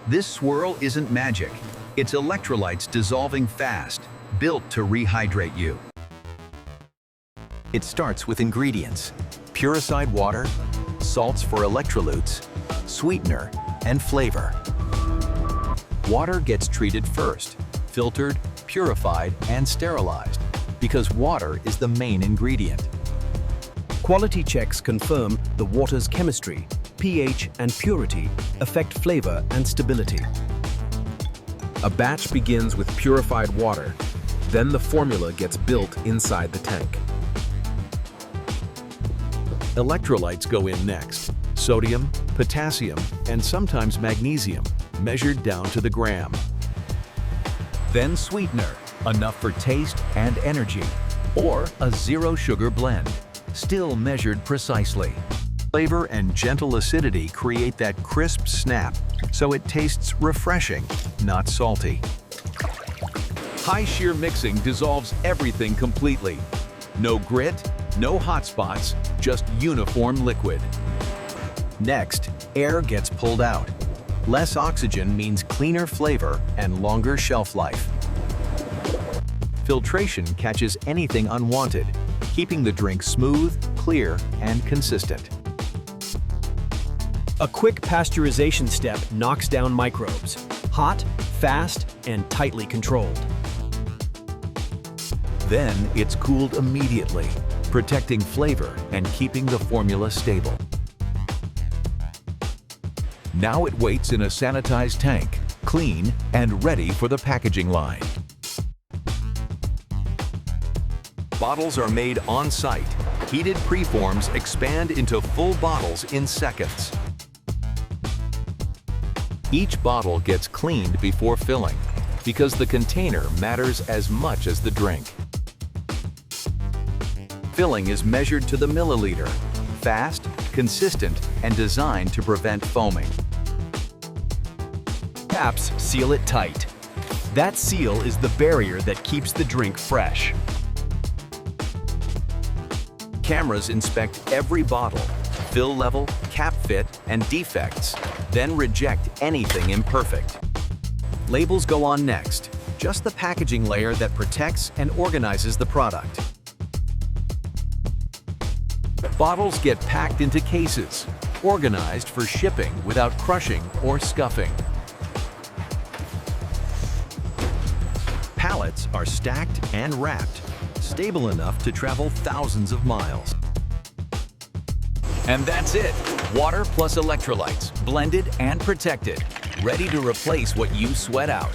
This swirl isn't magic. It's electrolytes dissolving fast, built to rehydrate you. It starts with ingredients: purified water, salts for electrolytes, sweetener, and flavor. Water gets treated first, filtered, purified, and sterilized, because water is the main ingredient. Quality checks confirm the water's chemistry, pH, and purity affect flavor and stability. A batch begins with purified water, then the formula gets built inside the tank. Electrolytes go in next: sodium, potassium, and sometimes magnesium, measured down to the gram. Then sweetener, enough for taste and energy, or a zero-sugar blend, still measured precisely. Flavor and gentle acidity create that crisp snap, so it tastes refreshing, not salty. High shear mixing dissolves everything completely. No grit, no hot spots, just uniform liquid. Next, air gets pulled out. Less oxygen means cleaner flavor and longer shelf life. Filtration catches anything unwanted, keeping the drink smooth, clear, and consistent. A quick pasteurization step knocks down microbes. Hot, fast, and tightly controlled. Then it's cooled immediately, protecting flavor and keeping the formula stable. Now it waits in a sanitized tank, clean and ready for the packaging line. Bottles are made on-site. Heated preforms expand into full bottles in seconds. Each bottle gets cleaned before filling, because the container matters as much as the drink. Filling is measured to the milliliter, fast, consistent, and designed to prevent foaming. Caps seal it tight. That seal is the barrier that keeps the drink fresh. Cameras inspect every bottle, fill level, cap fit, and defects, then reject anything imperfect. Labels go on next, just the packaging layer that protects and organizes the product. Bottles get packed into cases, organized for shipping without crushing or scuffing. Pallets are stacked and wrapped, stable enough to travel thousands of miles. And that's it. Water plus electrolytes, blended and protected, ready to replace what you sweat out.